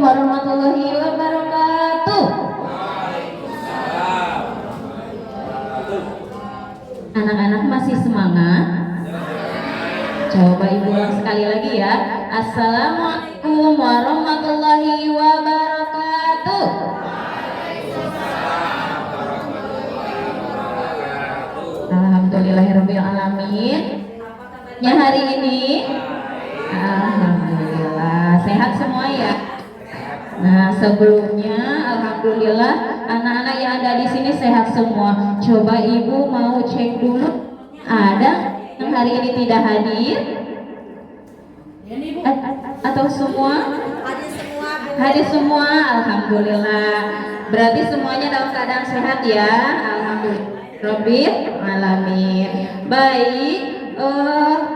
warahmatullahi wabarakatuh. Anak-anak masih semangat? Coba ibu sekali lagi ya. Assalamualaikum warahmatullahi wabarakatuh. Alhamdulillahirabbil alamin. Ya hari ini alhamdulillah sehat semua ya. Nah, sebelumnya alhamdulillah anak-anak yang ada di sini sehat semua. Coba ibu mau cek dulu ada yang hari ini tidak hadir? Atau semua? Hadir semua, alhamdulillah. Berarti semuanya dalam keadaan sehat ya. Alhamdulillah Rabbil alamin. Baik,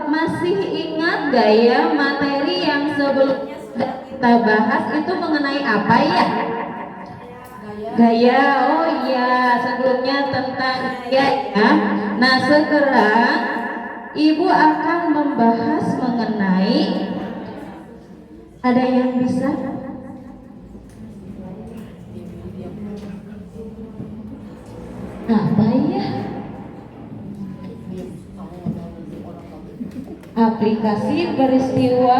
masih ingat gak ya materi yang sebelumnya kita bahas itu mengenai apa ya? Gaya. Oh iya, sebelumnya tentang gaya ya. Nah, sekarang ibu akan membahas mengenai, ada yang bisa? Apa ya? Aplikasi peristiwa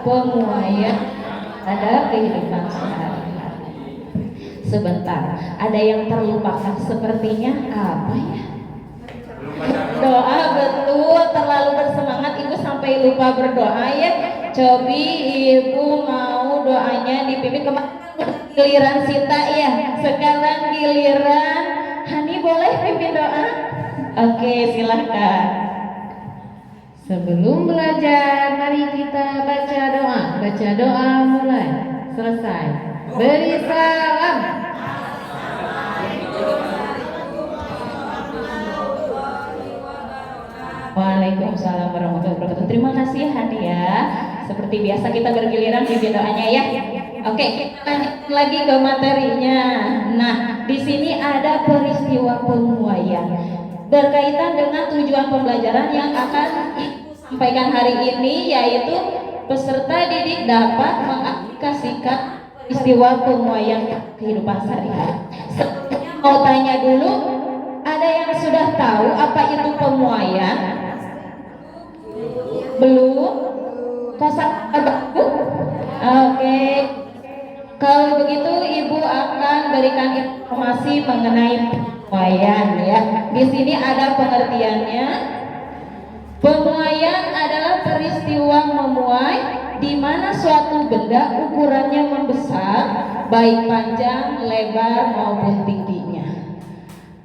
pemuaian pada kehidupan sehari-hari. Sebentar, ada yang terlupakan sepertinya apa ya? Doa, betul, terlalu bersemangat ibu sampai lupa berdoa ya. Cobi ibu mau doanya dipimpin kemarin giliran Sita ya. Sekarang giliran Hani, boleh pimpin doa? Oke, silahkan. Sebelum belajar, mari kita baca doa. Baca doa mulai. Selesai. Beri salam. Waalaikumsalam warahmatullahi wabarakatuh. Terima kasih Hani ya. Seperti biasa kita bergiliran pimpin doanya ya. Oke, kita lanjut lagi ke materinya. Nah, di sini ada peristiwa pemuaian berkaitan dengan tujuan pembelajaran yang akan disampaikan hari ini, yaitu peserta didik dapat mengaplikasikan peristiwa pemuaian kehidupan sehari-hari. Mau tanya dulu, ada yang sudah tahu apa itu pemuaian? Belum? Kosakata baku? Oke. Kalau begitu ibu akan berikan informasi mengenai pemuaian ya. Di sini ada pengertiannya. Pemuaian adalah peristiwa memuai di mana suatu benda ukurannya membesar, baik panjang, lebar maupun tingginya.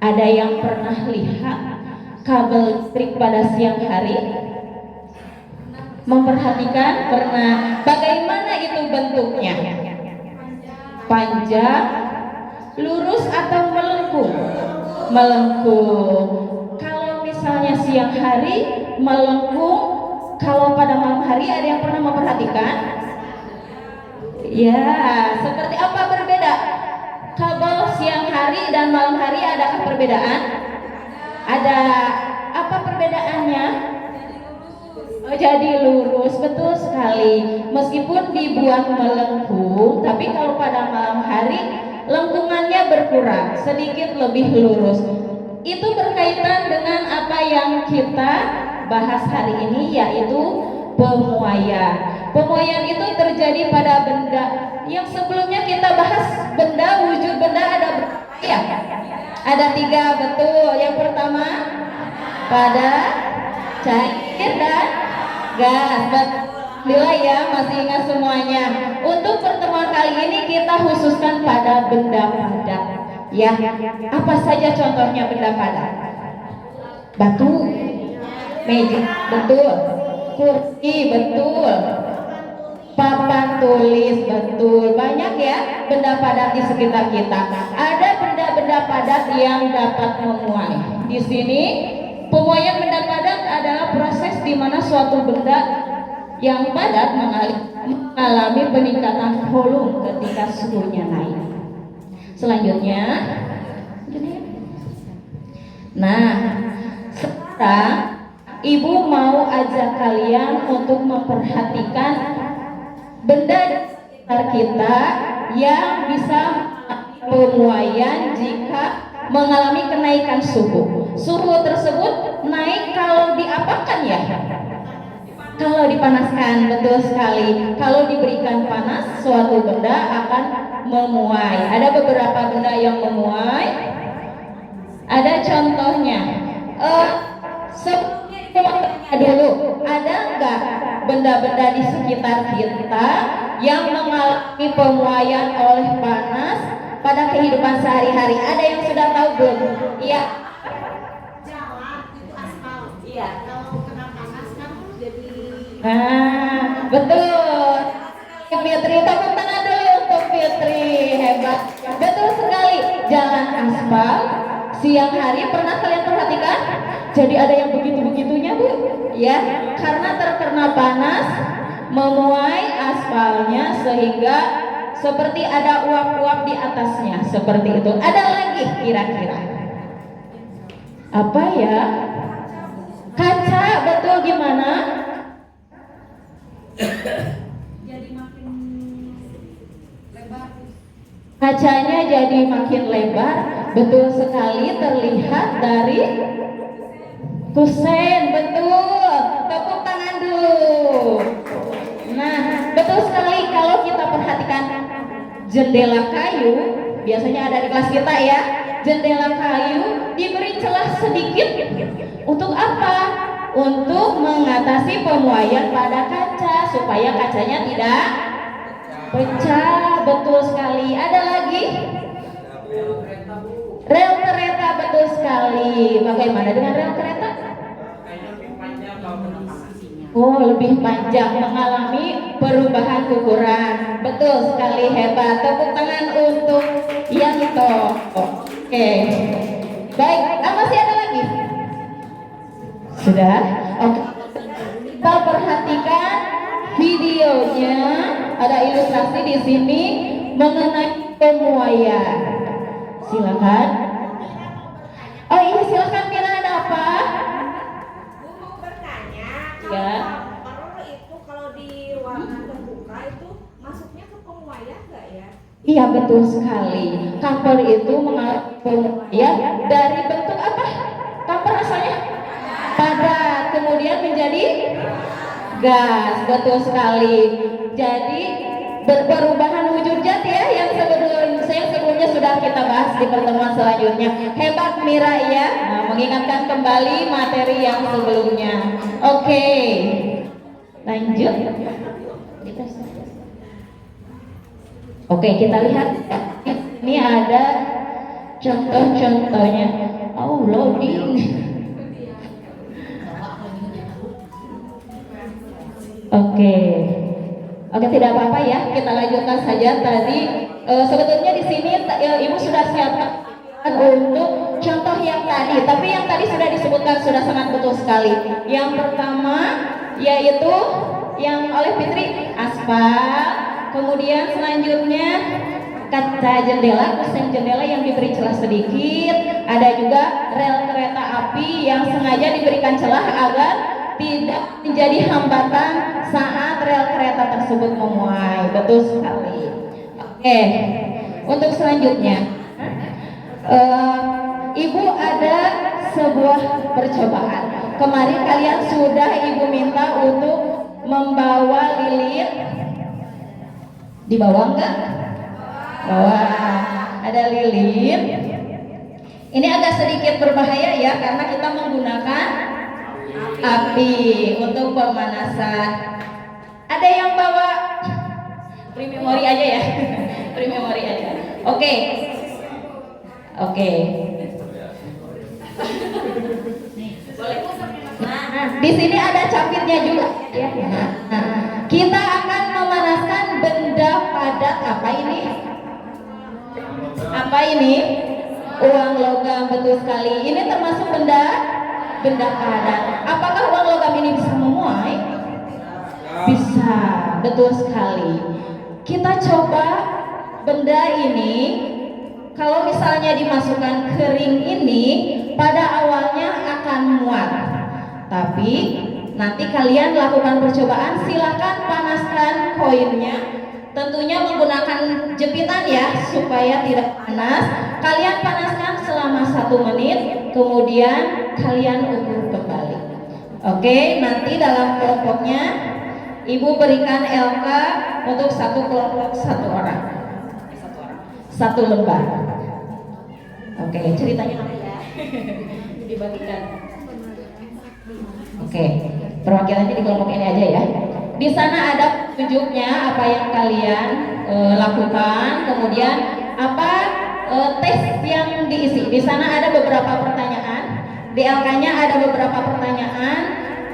Ada yang pernah lihat kabel listrik pada siang hari? Memperhatikan? Pernah. Bagaimana itu bentuknya? Panjang, lurus atau melengkung? Melengkung. Kalau misalnya siang hari melengkung, kalau pada malam hari ada yang pernah memperhatikan? Ya, seperti apa berbeda? Kabel siang hari dan malam hari adakah perbedaan? Ada. Apa perbedaannya? Oh, jadi lurus, betul sekali. Meskipun dibuat melengkung, tapi kalau pada malam hari lengkungannya berkurang, sedikit lebih lurus. Itu berkaitan dengan apa yang kita bahas hari ini, yaitu pemuaian. Pemuaian itu terjadi pada benda yang sebelumnya kita bahas. Benda, wujud benda ada berapa ya? Ada 3, betul. Yang pertama pada cair dan gas. Bila ya masih ingat semuanya. Untuk pertemuan kali ini kita khususkan pada benda padat. Ya, apa saja contohnya benda padat? Batu, meja, betul. Kursi, betul. Papan tulis, betul. Banyak ya benda padat di sekitar kita. Ada benda-benda padat yang dapat memuai. Di sini pemuaian benda padat adalah proses di mana suatu benda yang padat mengalami peningkatan volume ketika suhunya naik. Selanjutnya, nah, sekarang ibu mau ajak kalian untuk memperhatikan benda sekitar kita yang bisa pemuaian jika mengalami kenaikan suhu. Suhu tersebut naik kalau diapakan ya? Kalau dipanaskan, betul sekali. Kalau diberikan panas, suatu benda akan memuai. Ada beberapa benda yang memuai. Ada contohnya. Sebelumnya dulu, ada nggak benda-benda di sekitar kita yang mengalami pemuaian oleh panas pada kehidupan sehari-hari? Ada yang sudah tahu belum? Iya. Jalan itu aspal. Iya. Kalau kena panas kan jadi. Nah, betul. Fitri, tepuk tangan dulu untuk Fitri, hebat. Betul sekali. Jalan aspal siang hari pernah kalian perhatikan? Jadi ada yang begitu-begitunya, Bu. Ya, karena terkena panas memuai aspalnya sehingga seperti ada uap-uap di atasnya, seperti itu. Ada lagi kira-kira? Apa ya? Kaca, betul, gimana? Jadi makin lebar. Kacanya jadi makin lebar, betul sekali, terlihat dari kusen, betul. Tepuk tangan dulu. Nah, betul sekali kalau kita perhatikan jendela kayu, biasanya ada di kelas kita ya. Jendela kayu diberi celah sedikit untuk apa? Untuk mengatasi pemuaian pada kaca supaya kacanya tidak pecah, betul sekali. Ada lagi? Rel kereta, betul sekali. Bagaimana dengan rel kereta? Oh, lebih panjang, mengalami perubahan ukuran. Betul sekali, hebat. Tepuk tangan untuk Yanto. Oke. Baik, masih ada lagi? Sudah? Oke. Kita perhatikan videonya. Ada ilustrasi di sini mengenai pemuaian. Silakan. Oh iya, silakan. Mira, ada apa? Bu mau bertanya, Ya. kalau itu kalau di ruangan terbuka itu masuknya ke pemuaian nggak ya? Iya, betul sekali. Kamper itu mengalami pemuaian dari bentuk apa? Kamper asalnya padat, kemudian menjadi gas, betul sekali. Jadi perubahan wujud zat ya yang sebelumnya sudah kita bahas di pertemuan selanjutnya. Hebat Mira ya, mengingatkan kembali materi yang sebelumnya. Oke, lanjut. Oke, kita lihat. Ini ada contoh-contohnya. Oh, loading. Oke, tidak apa-apa ya. Kita lanjutkan saja. Tadi sebetulnya di sini Ibu sudah siapkan untuk contoh yang tadi. Tapi yang tadi sudah disebutkan, sudah sangat betul sekali. Yang pertama yaitu yang oleh Fitri, aspal. Kemudian selanjutnya kaca jendela, kusen jendela yang diberi celah sedikit. Ada juga rel kereta api yang sengaja diberikan celah agar tidak menjadi hambatan saat rel kereta tersebut memuai. Betul sekali. Oke, untuk selanjutnya Ibu ada sebuah percobaan. Kemarin kalian sudah Ibu minta untuk membawa lilin. Dibawa enggak? Bawa. Ada lilin. Ini agak sedikit berbahaya ya, karena kita menggunakan api untuk pemanasan. Ada yang bawa pre-memory aja ya? Pre-memory aja. Oke. Nah, di sini ada capitnya juga. Kita akan memanaskan benda padat. Apa ini? Uang logam, betul sekali. Ini termasuk benda padat. Apakah uang logam ini bisa memuai? Bisa, betul sekali. Kita coba benda ini, kalau misalnya dimasukkan kering ini, pada awalnya akan muat. Tapi nanti kalian lakukan percobaan, silakan panaskan koinnya. Tentunya menggunakan jepitan ya supaya tidak panas. Kalian panaskan selama 1 menit, kemudian kalian ukur kembali. Oke, nanti dalam kelompoknya Ibu berikan LK untuk satu kelompok 1 orang, 1 lembar. Oke, ceritanya apa ya? Dibagikan. Oke, perwakilannya di kelompok ini aja ya. Di sana ada petunjuknya apa yang kalian lakukan, kemudian apa tes yang diisi. Di sana ada beberapa pertanyaan, di LK-nya ada beberapa pertanyaan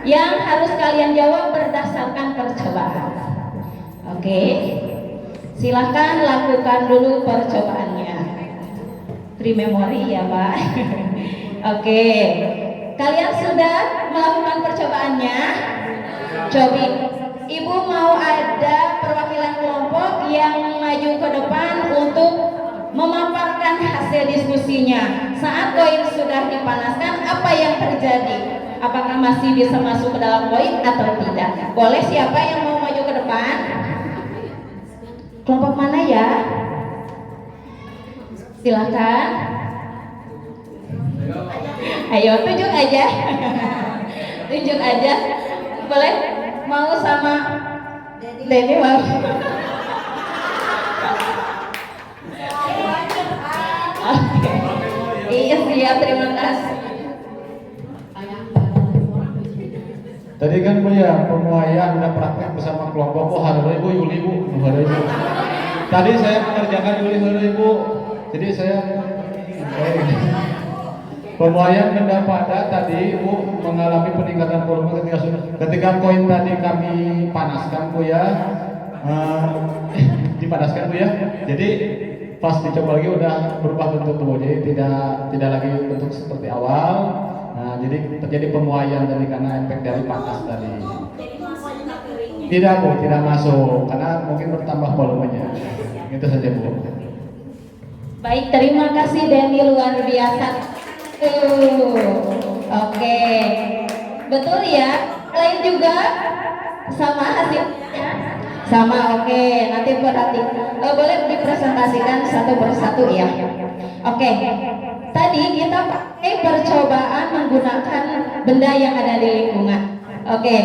yang harus kalian jawab berdasarkan percobaan. Oke, silahkan lakukan dulu percobaannya. Free memory ya Pak. Oke, kalian sudah melakukan percobaannya? Cobi, Ibu mau ada perwakilan kelompok yang maju ke depan untuk memaparkan hasil diskusinya. Saat koin sudah dipanaskan, apa yang terjadi? Apakah masih bisa masuk ke dalam koin atau tidak? Boleh, siapa yang mau maju ke depan? Kelompok mana ya? Silahkan. Ayo, tunjuk aja. Tunjuk aja. Boleh? Mau sama Denny mau? Oke. Iya siap, terima kasih. Tadi kan Bu ya, pemuaian udah praktek bersama kelompok. Oh, hari Bu, Yuli Bu, hari Bu. Tadi saya mengerjakan Yuli Bu. Jadi saya pemuaian benda pada tadi Bu mengalami peningkatan volume ketika koin tadi kami panaskan Bu ya, dipanaskan Bu ya. Jadi pas dicoba lagi udah berubah bentuk Bu. Jadi tidak lagi bentuk seperti awal. Nah, jadi terjadi pemuaian tadi karena efek dari panas tadi. Jadi masuk ke keringnya. Tidak Bu, tidak masuk karena mungkin bertambah volumenya. Itu saja Bu. Baik, terima kasih Denny, luar biasa. Oke, betul ya. Lain juga sama hasilnya. Sama, oke. Nanti berarti boleh dipresentasikan satu persatu ya. Oke. Tadi kita pakai percobaan menggunakan benda yang ada di lingkungan. Oke.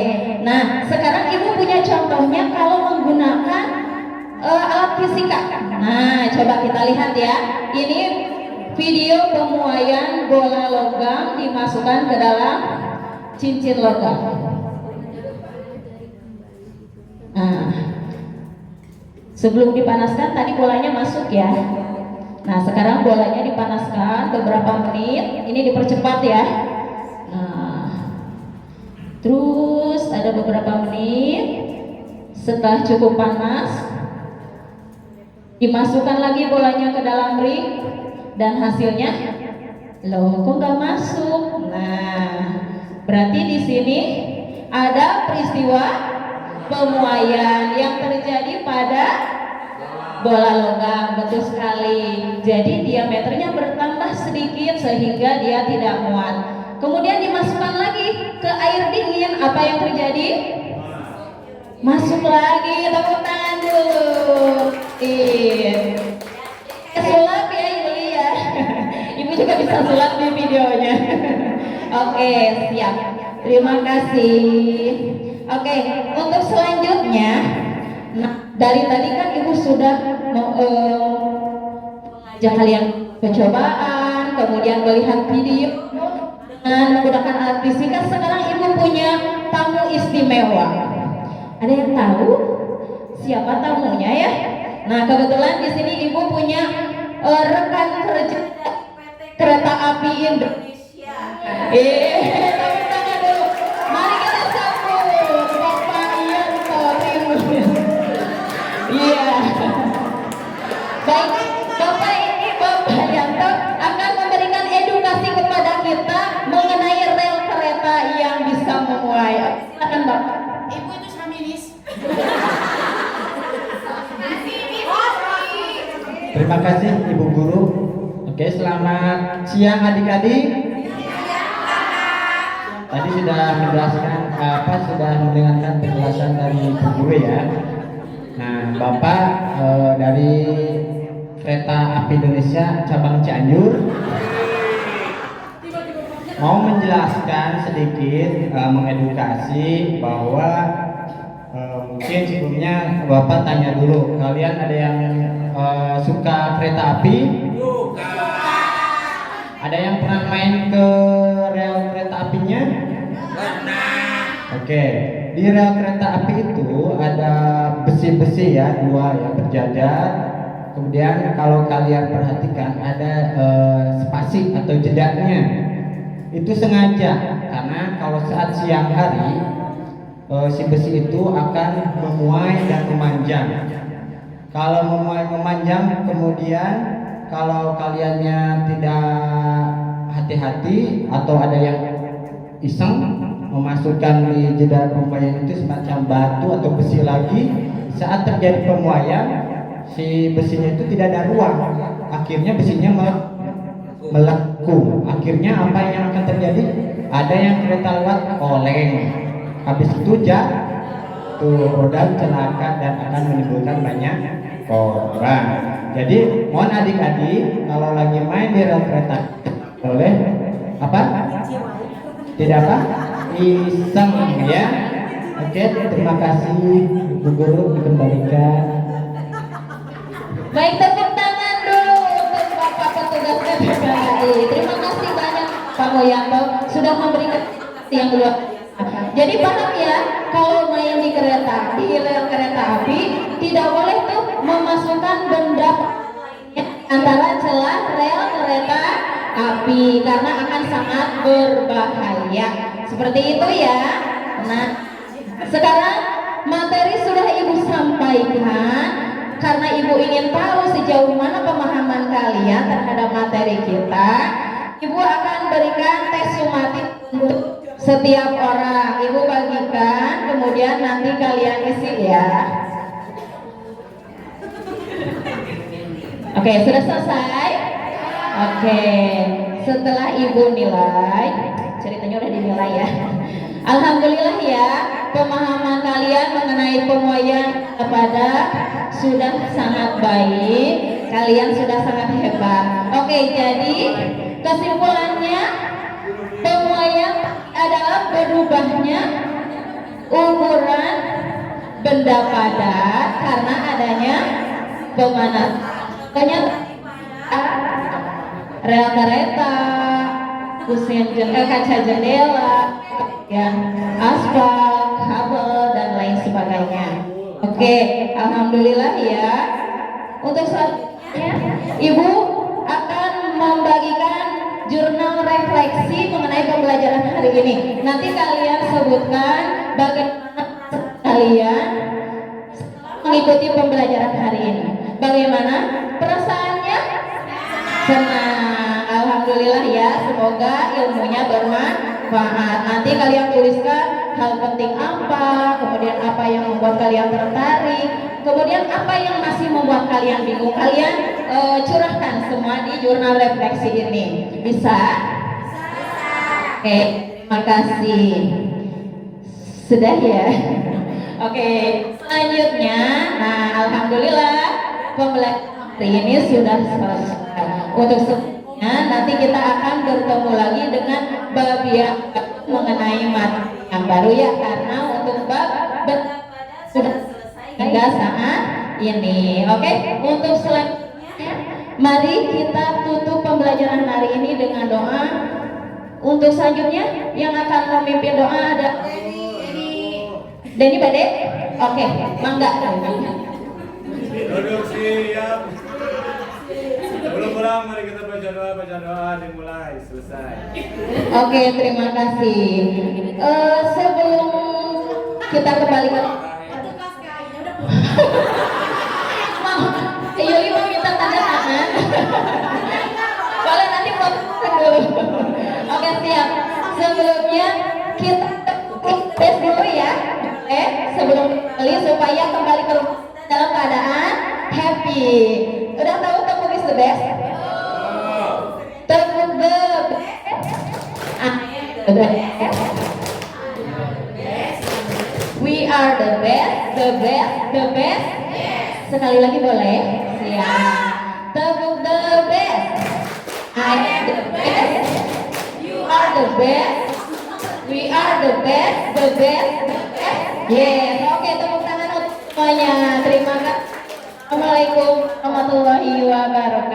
Nah, sekarang Ibu punya contohnya kalau menggunakan alat fisika. Nah, coba kita lihat ya. Ini video pemuaian bola logam dimasukkan ke dalam cincin logam. Nah, sebelum dipanaskan tadi bolanya masuk ya. Nah, sekarang bolanya dipanaskan beberapa menit. Ini dipercepat ya. Nah, terus ada beberapa menit. Setelah cukup panas, dimasukkan lagi bolanya ke dalam ring dan hasilnya, loh kok nggak masuk? Nah, berarti di sini ada peristiwa pemuaian yang terjadi pada bola logam. Betul sekali. Jadi diameternya bertambah sedikit sehingga dia tidak muat. Kemudian dimasukkan lagi ke air dingin. Apa yang terjadi? Masuk lagi. Tepuk tangan dulu. Sulap ya Yuli ya. Ibu juga bisa sulap di videonya. Oke, siap. Terima kasih. Oke, untuk selanjutnya, nah, dari tadi kan Ibu sudah mengajak kalian percobaan, kemudian melihat video dengan menggunakan alat fisika. Sekarang Ibu punya tamu istimewa. Ada yang tahu siapa tamunya ya? Nah, kebetulan di sini Ibu punya rekan kerja kereta api Indonesia. Tepuk tangan dulu. Mari kita sambut Bapak Yanto Timur. Iya. Baik, Bapak ini Bapak Yanto akan memberikan edukasi kepada kita mengenai rel kereta yang bisa memuai. Silakan Bapak. Ibu itu feminis. Terima kasih Ibu Guru. Oke, selamat siang adik-adik. Tadi sudah menjelaskan sudah mendengarkan penjelasan dari Ibu Guru ya. Nah, Bapak dari Kereta Api Indonesia cabang Cianjur mau menjelaskan sedikit, mengedukasi bahwa mungkin sebelumnya Bapak tanya dulu, kalian ada yang suka kereta api? Ada yang pernah main ke rel kereta apinya? Oke, di rel kereta api itu ada besi-besi ya, dua ya berjajar. Kemudian kalau kalian perhatikan ada spasi atau jedanya. Itu sengaja karena kalau saat siang hari si besi itu akan memuai dan memanjang. Kalau memuai memanjang, kemudian kalau kaliannya tidak hati-hati atau ada yang iseng memasukkan di jeda pemuaian itu semacam batu atau besi lagi, saat terjadi pemuaian si besinya itu tidak ada ruang, akhirnya besinya melengkung. Akhirnya apa yang akan terjadi? Ada yang kereta lewat oleng, habis itu jatuh, roda celaka dan akan menimbulkan banyak korban. Jadi mohon adik-adik kalau lagi main di rel kereta boleh apa? Tidak apa? Iseng ya. Oke, terima kasih Bu Guru, dikembalikan. Baik, tepuk tangan dulu untuk Bapak petugas PPKI. Terima kasih banyak Pak Moyanto sudah memberikan yang luar biasa. Jadi paham ya, kalau main di kereta, di rel kereta api tidak boleh tuh memasukkan benda antara celah rel kereta api karena akan sangat berbahaya. Seperti itu ya. Nah, sekarang materi sudah Ibu sampaikan. Karena Ibu ingin tahu sejauh mana pemahaman kalian terhadap materi kita, Ibu akan berikan tes sumatif untuk setiap orang. Ibu bagikan, kemudian nanti kalian isi ya. Oke, sudah selesai? Oke, setelah Ibu nilai, ceritanya udah dinilai ya. Alhamdulillah ya, pemahaman kalian mengenai pemuaian kepada sudah sangat baik, kalian sudah sangat hebat. Oke, jadi kesimpulannya pemuaian adalah berubahnya ukuran benda padat karena adanya pemanasan. Rel kereta, kaca jendela, ya, aspal, kabel dan lain sebagainya. Oke, alhamdulillah ya. Untuk selanjutnya, Ibu akan membagikan jurnal refleksi mengenai pembelajaran hari ini. Nanti kalian sebutkan bagaimana kalian mengikuti pembelajaran hari ini. Bagaimana perasaannya? Senang. Alhamdulillah ya. Semoga ilmunya bermanfaat. Nanti kalian tuliskan hal penting apa, kemudian apa yang membuat kalian tertarik, kemudian apa yang masih membuat kalian bingung. Kalian curahkan semua di jurnal refleksi ini. Bisa? Oke, terima kasih. Sudah ya? Oke, selanjutnya, nah alhamdulillah pembelajaran hari ini sudah selesai. Untuk selanjutnya nanti kita akan bertemu lagi dengan bab yang mengenai materi yang baru ya, karena untuk bab sudah selesai hingga saat ini. Oke, untuk selanjutnya mari kita tutup pembelajaran hari ini dengan doa. Untuk selanjutnya yang akan memimpin doa ada Denny Bade. Oke, mangga. Duduk siap. Sebelum pulang mari kita baca doa dimulai selesai. Oke, terima kasih. Sebelum kita kembali ke Yuli mau minta tanda tangan. Boleh nanti foto dulu. Oke, siap. Sebelumnya kita tes dulu ya. Sebelum kembali supaya kembali ke rumah dalam keadaan happy. Udah tahu tepuk is the best? Tepuk the best. We are the best, the best, the best. Sekali lagi boleh? Siap. Tepuk the best. I am the best. You are the best. We are the best. The best. The best. Yes. Oke, tepuk tangan untuk semuanya. Terima kasih. Assalamualaikum warahmatullahi wabarakatuh.